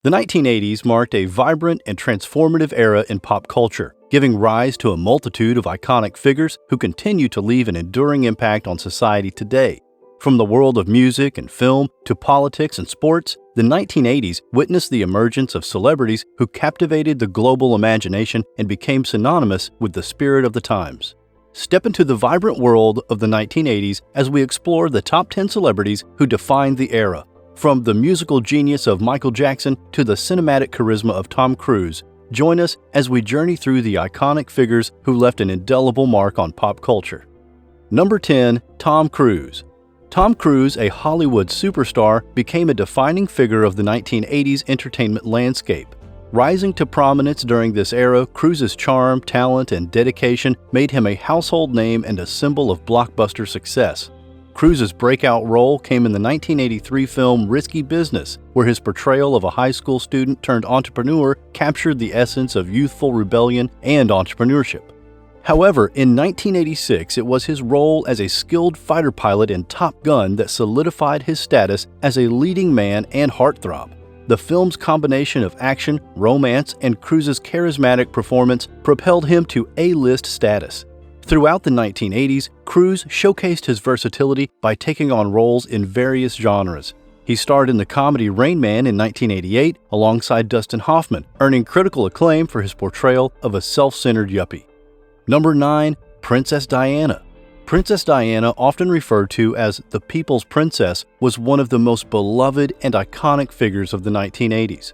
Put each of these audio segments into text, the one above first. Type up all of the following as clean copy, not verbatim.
The 1980s marked a vibrant and transformative era in pop culture, giving rise to a multitude of iconic figures who continue to leave an enduring impact on society today. From the world of music and film to politics and sports, the 1980s witnessed the emergence of celebrities who captivated the global imagination and became synonymous with the spirit of the times. Step into the vibrant world of the 1980s as we explore the top 10 celebrities who defined the era. From the musical genius of Michael Jackson to the cinematic charisma of Tom Cruise, join us as we journey through the iconic figures who left an indelible mark on pop culture. Number 10. Tom Cruise. Tom Cruise, a Hollywood superstar, became a defining figure of the 1980s entertainment landscape. Rising to prominence during this era, Cruise's charm, talent, and dedication made him a household name and a symbol of blockbuster success. Cruise's breakout role came in the 1983 film Risky Business, where his portrayal of a high school student turned entrepreneur captured the essence of youthful rebellion and entrepreneurship. However, in 1986, it was his role as a skilled fighter pilot in Top Gun that solidified his status as a leading man and heartthrob. The film's combination of action, romance, and Cruise's charismatic performance propelled him to A-list status. Throughout the 1980s, Cruise showcased his versatility by taking on roles in various genres. He starred in the comedy Rain Man in 1988 alongside Dustin Hoffman, earning critical acclaim for his portrayal of a self-centered yuppie. Number 9. Princess Diana. Princess Diana, often referred to as the People's Princess, was one of the most beloved and iconic figures of the 1980s.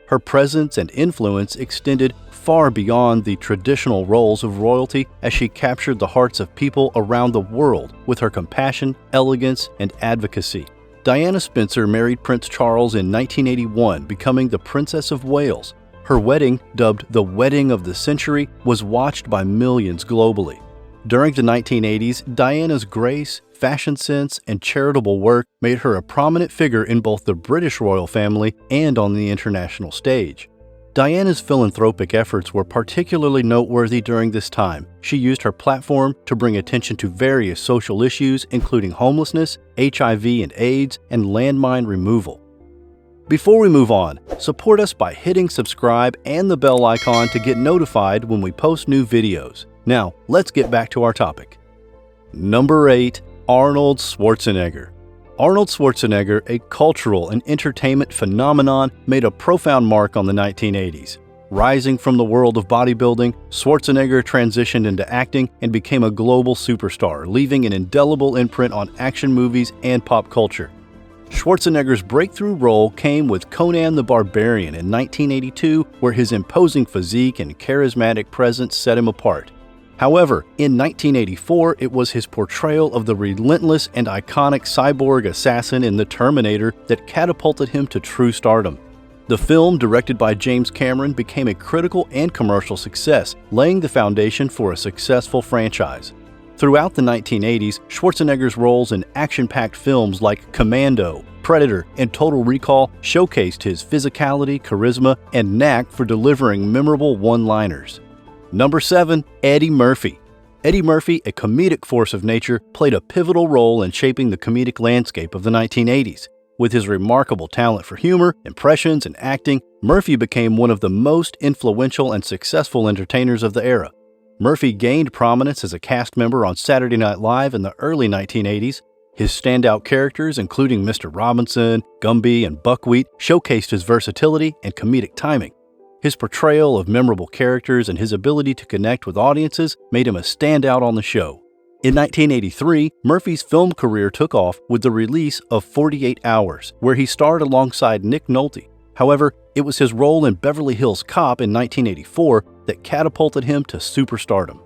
Her presence and influence extended far beyond the traditional roles of royalty as she captured the hearts of people around the world with her compassion, elegance, and advocacy. Diana Spencer married Prince Charles in 1981, becoming the Princess of Wales. Her wedding, dubbed the Wedding of the Century, was watched by millions globally. During the 1980s, Diana's grace, fashion sense, and charitable work made her a prominent figure in both the British royal family and on the international stage. Diana's philanthropic efforts were particularly noteworthy during this time. She used her platform to bring attention to various social issues, including homelessness, HIV and AIDS, and landmine removal. Before we move on, support us by hitting subscribe and the bell icon to get notified when we post new videos. Now, let's get back to our topic. Number 8. Arnold Schwarzenegger. Arnold Schwarzenegger, a cultural and entertainment phenomenon, made a profound mark on the 1980s. Rising from the world of bodybuilding, Schwarzenegger transitioned into acting and became a global superstar, leaving an indelible imprint on action movies and pop culture. Schwarzenegger's breakthrough role came with Conan the Barbarian in 1982, where his imposing physique and charismatic presence set him apart. However, in 1984, it was his portrayal of the relentless and iconic cyborg assassin in The Terminator that catapulted him to true stardom. The film, directed by James Cameron, became a critical and commercial success, laying the foundation for a successful franchise. Throughout the 1980s, Schwarzenegger's roles in action-packed films like Commando, Predator, and Total Recall showcased his physicality, charisma, and knack for delivering memorable one-liners. Number 7. Eddie Murphy. Eddie Murphy, a comedic force of nature, played a pivotal role in shaping the comedic landscape of the 1980s. With his remarkable talent for humor, impressions, and acting, Murphy became one of the most influential and successful entertainers of the era. Murphy gained prominence as a cast member on Saturday Night Live in the early 1980s. His standout characters, including Mr. Robinson, Gumby, and Buckwheat, showcased his versatility and comedic timing. His portrayal of memorable characters and his ability to connect with audiences made him a standout on the show. In 1983, Murphy's film career took off with the release of 48 Hours, where he starred alongside Nick Nolte. However, it was his role in Beverly Hills Cop in 1984 that catapulted him to superstardom.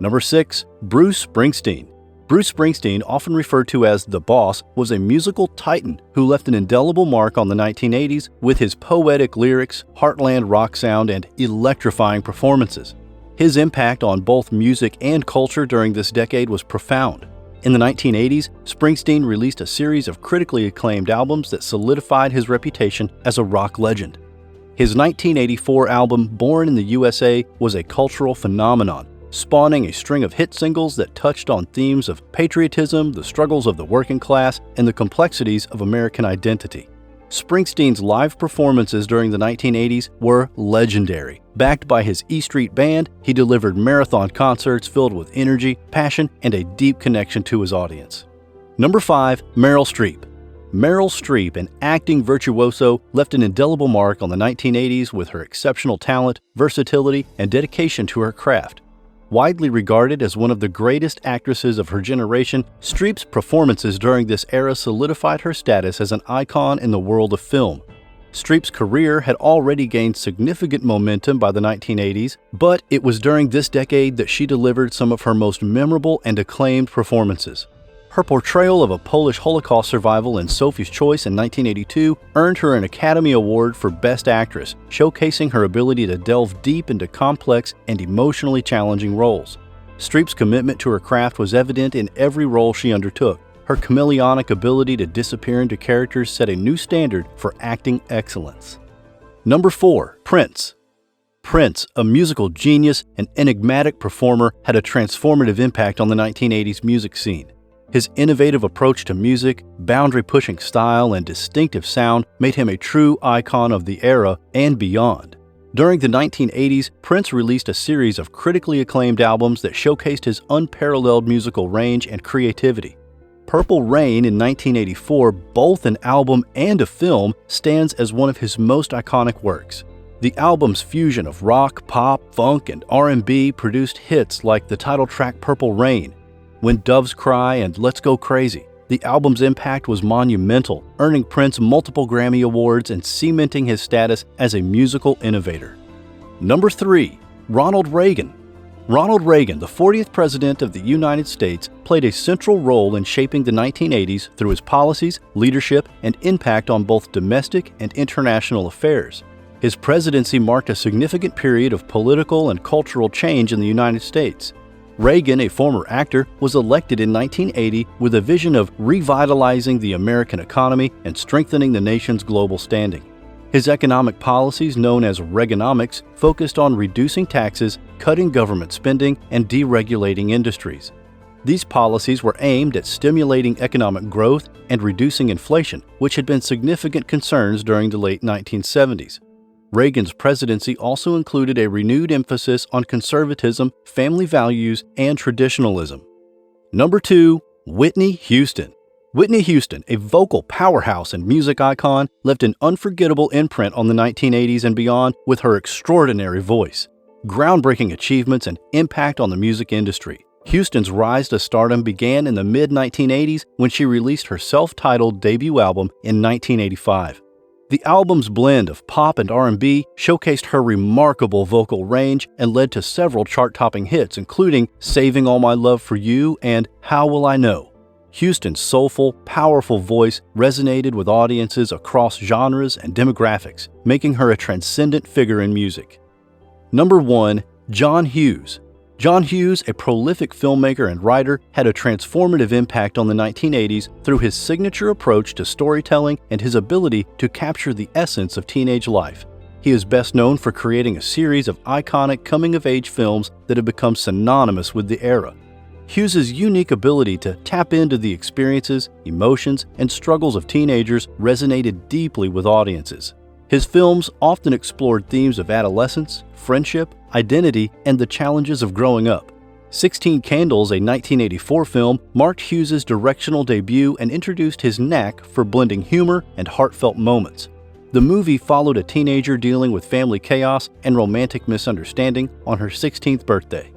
Number 6. Bruce Springsteen. Bruce Springsteen, often referred to as The Boss, was a musical titan who left an indelible mark on the 1980s with his poetic lyrics, heartland rock sound, and electrifying performances. His impact on both music and culture during this decade was profound. In the 1980s, Springsteen released a series of critically acclaimed albums that solidified his reputation as a rock legend. His 1984 album Born in the USA was a cultural phenomenon, spawning a string of hit singles that touched on themes of patriotism, the struggles of the working class, and the complexities of American identity. Springsteen's live performances during the 1980s were legendary. Backed by his E Street Band, he delivered marathon concerts filled with energy, passion, and a deep connection to his audience. Number 5. Meryl Streep. Meryl Streep, an acting virtuoso, left an indelible mark on the 1980s with her exceptional talent, versatility, and dedication to her craft. Widely regarded as one of the greatest actresses of her generation, Streep's performances during this era solidified her status as an icon in the world of film. Streep's career had already gained significant momentum by the 1980s, but it was during this decade that she delivered some of her most memorable and acclaimed performances. Her portrayal of a Polish Holocaust survival in Sophie's Choice in 1982 earned her an Academy Award for Best Actress, showcasing her ability to delve deep into complex and emotionally challenging roles. Streep's commitment to her craft was evident in every role she undertook. Her chameleonic ability to disappear into characters set a new standard for acting excellence. Number 4. Prince. Prince, a musical genius and enigmatic performer, had a transformative impact on the 1980s music scene. His innovative approach to music, boundary-pushing style, and distinctive sound made him a true icon of the era and beyond. During the 1980s, Prince released a series of critically acclaimed albums that showcased his unparalleled musical range and creativity. Purple Rain in 1984, both an album and a film, stands as one of his most iconic works. The album's fusion of rock, pop, funk, and R&B produced hits like the title track Purple Rain, When Doves Cry, and Let's Go Crazy. The album's impact was monumental, earning Prince multiple Grammy Awards and cementing his status as a musical innovator. Number 3. Ronald Reagan. Ronald Reagan, the 40th President of the United States, played a central role in shaping the 1980s through his policies, leadership, and impact on both domestic and international affairs. His presidency marked a significant period of political and cultural change in the United States. Reagan, a former actor, was elected in 1980 with a vision of revitalizing the American economy and strengthening the nation's global standing. His economic policies, known as Reaganomics, focused on reducing taxes, cutting government spending, and deregulating industries. These policies were aimed at stimulating economic growth and reducing inflation, which had been significant concerns during the late 1970s. Reagan's presidency also included a renewed emphasis on conservatism, family values, and traditionalism. Number 2. Whitney Houston. Whitney Houston, a vocal powerhouse and music icon, left an unforgettable imprint on the 1980s and beyond with her extraordinary voice, groundbreaking achievements, and impact on the music industry. Houston's rise to stardom began in the mid-1980s when she released her self-titled debut album in 1985. The album's blend of pop and R&B showcased her remarkable vocal range and led to several chart-topping hits, including Saving All My Love for You and How Will I Know. Houston's soulful, powerful voice resonated with audiences across genres and demographics, making her a transcendent figure in music. Number 1. John Hughes. John Hughes, a prolific filmmaker and writer, had a transformative impact on the 1980s through his signature approach to storytelling and his ability to capture the essence of teenage life. He is best known for creating a series of iconic coming-of-age films that have become synonymous with the era. Hughes's unique ability to tap into the experiences, emotions, and struggles of teenagers resonated deeply with audiences. His films often explored themes of adolescence, friendship, identity, and the challenges of growing up. 16 Candles, a 1984 film, marked Hughes's directional debut and introduced his knack for blending humor and heartfelt moments. The movie followed a teenager dealing with family chaos and romantic misunderstanding on her 16th birthday.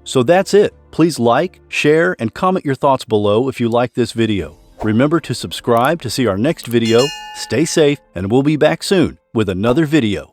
So that's it. Please like, share, and comment your thoughts below if you like this video. Remember to subscribe to see our next video. Stay safe, and we'll be back soon with another video.